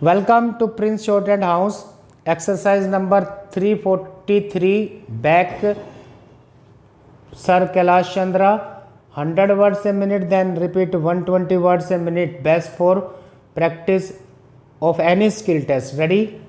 Welcome to Prince Shorthand House. Exercise number 343. Back Sir Kailash Chandra. 100 words a minute, then repeat 120 words a minute. Best for practice of any skill test. Ready?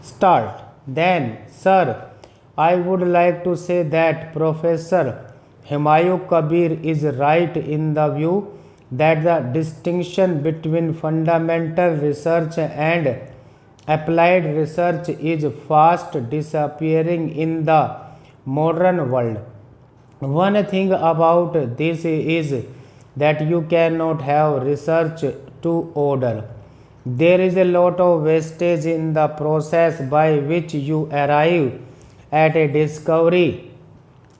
Start. Then, sir, I would like to say that Professor Humayun Kabir is right in the view that the distinction between fundamental research and applied research is fast disappearing in the modern world. One thing about this is that you cannot have research to order. There is a lot of wastage in the process by which you arrive at a discovery,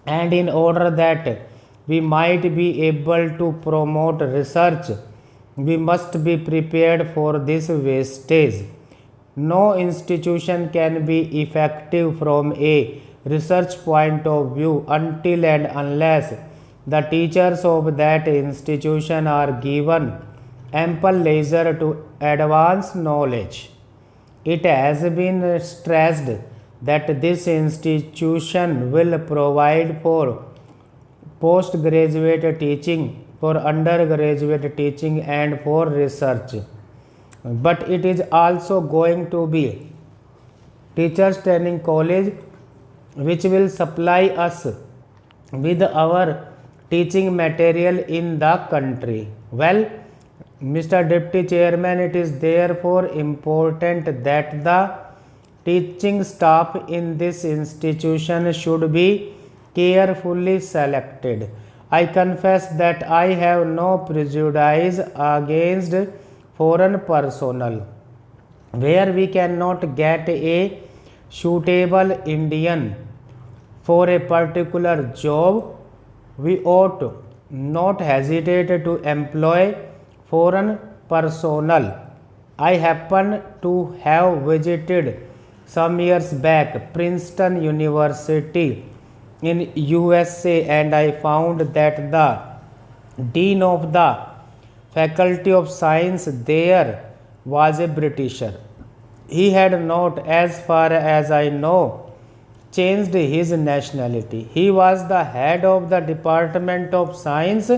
and in order that we might be able to promote research, we must be prepared for this wastage. No institution can be effective from a research point of view until and unless the teachers of that institution are given ample leisure to advance knowledge. It has been stressed that this institution will provide for postgraduate teaching, for undergraduate teaching, and for research. But it is also going to be teachers training college which will supply us with our teaching material in the country. Well, Mr. Deputy Chairman, it is therefore important that the teaching staff in this institution should be carefully selected. I confess that I have no prejudice against foreign personnel. Where we cannot get a suitable Indian for a particular job, we ought not hesitate to employ foreign personnel. I happen to have visited some years back Princeton University in USA, and I found that the dean of the faculty of science there was a Britisher. He had not, as far as I know, changed his nationality. He was the head of the Department of Science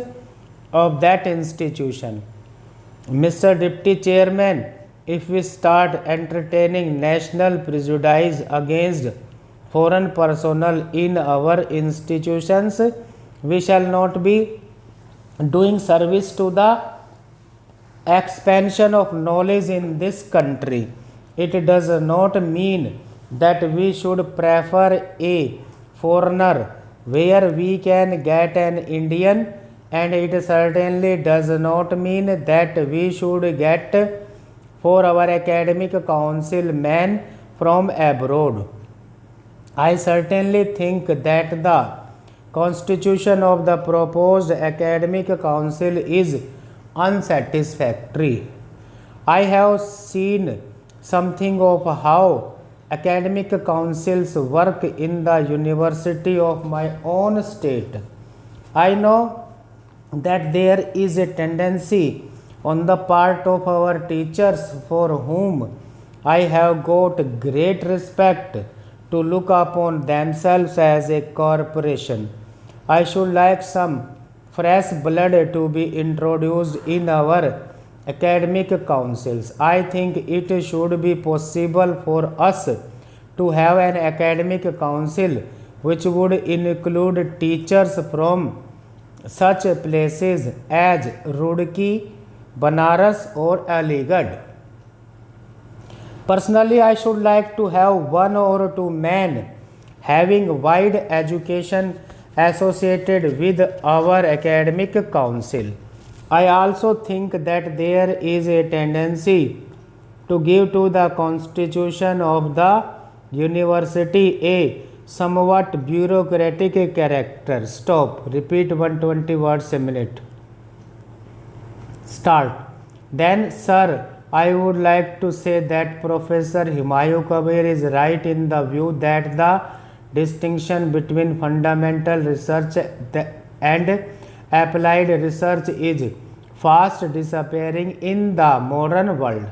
of that institution. Mr. Deputy Chairman, if we start entertaining national prejudice against foreign personnel in our institutions, we shall not be doing service to the expansion of knowledge in this country. It does not mean that we should prefer a foreigner where we can get an Indian, and it certainly does not mean that we should get for our academic council men from abroad. I certainly think that the constitution of the proposed academic council is unsatisfactory. I have seen something of how academic councils work in the university of my own state. I know that there is a tendency on the part of our teachers, for whom I have got great respect, to look upon themselves as a corporation. I should like some fresh blood to be introduced in our academic councils. I think it should be possible for us to have an academic council which would include teachers from such places as Roorkee, Banaras, or Aligarh. Personally, I should like to have one or two men having wide education associated with our academic council. I also think that there is a tendency to give to the constitution of the university a somewhat bureaucratic character. Stop. Repeat 120 words a minute. Start. Then, sir, I would like to say that Professor Humayun Kabir is right in the view that the distinction between fundamental research and applied research is fast disappearing in the modern world.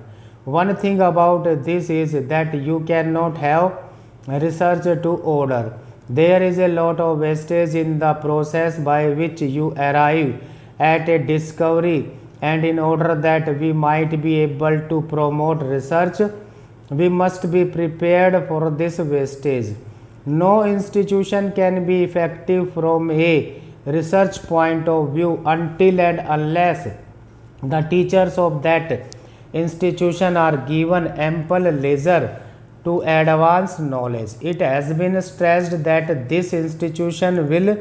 One thing about this is that you cannot have research to order. There is a lot of wastage in the process by which you arrive at a discovery, and in order that we might be able to promote research, we must be prepared for this wastage. No institution can be effective from a research point of view until and unless the teachers of that institution are given ample leisure to advance knowledge. It has been stressed that this institution will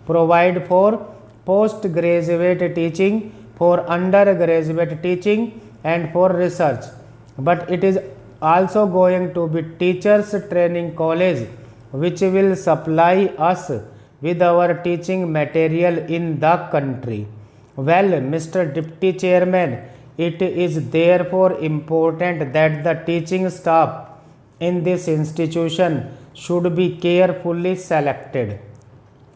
provide for postgraduate teaching, for undergraduate teaching, and for research. But it is also going to be teachers training college which will supply us with our teaching material in the country. Well, Mr. Deputy Chairman, it is therefore important that the teaching staff in this institution should be carefully selected.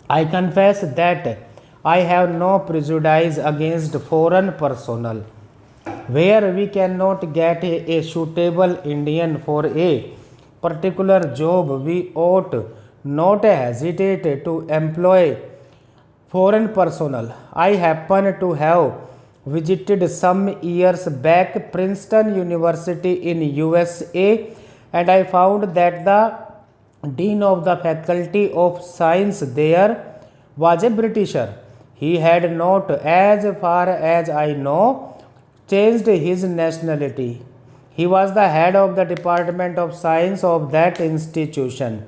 I confess that I have no prejudice against foreign personnel. Where we cannot get a suitable Indian for a particular job, we ought not hesitate to employ foreign personnel. I happen to have visited some years back Princeton University in USA, and I found that the dean of the faculty of science there was a Britisher. He had not, as far as I know, changed his nationality. He was the head of the Department of Science of that institution.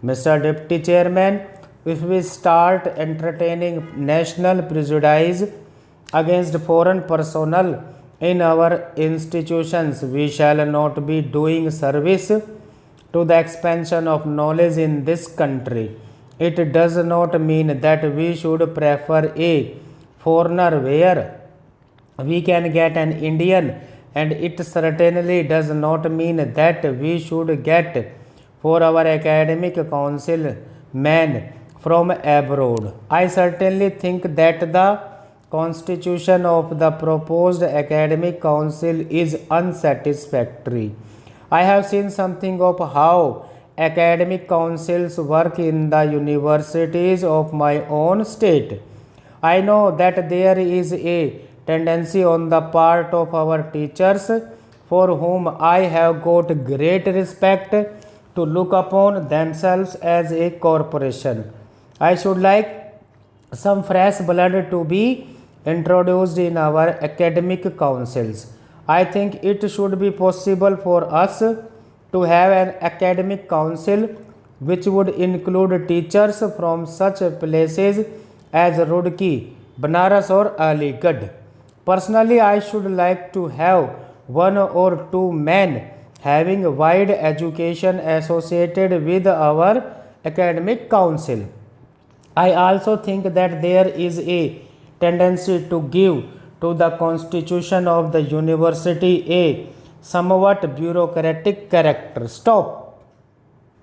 Mr. Deputy Chairman, if we start entertaining national prejudice against foreign personnel in our institutions, we shall not be doing service to the expansion of knowledge in this country. It does not mean that we should prefer a foreigner where we can get an Indian, and it certainly does not mean that we should get for our academic council men from abroad. I certainly think that the constitution of the proposed academic council is unsatisfactory. I have seen something of how academic councils work in the universities of my own state. I know that there is a tendency on the part of our teachers, for whom I have got great respect, to look upon themselves as a corporation. I should like some fresh blood to be introduced in our academic councils. I think it should be possible for us to have an academic council which would include teachers from such places as Roorkee, Banaras, or Aligarh. Personally, I should like to have one or two men having wide education associated with our academic council. I also think that there is a tendency to give to the constitution of the university a somewhat bureaucratic character. Stop.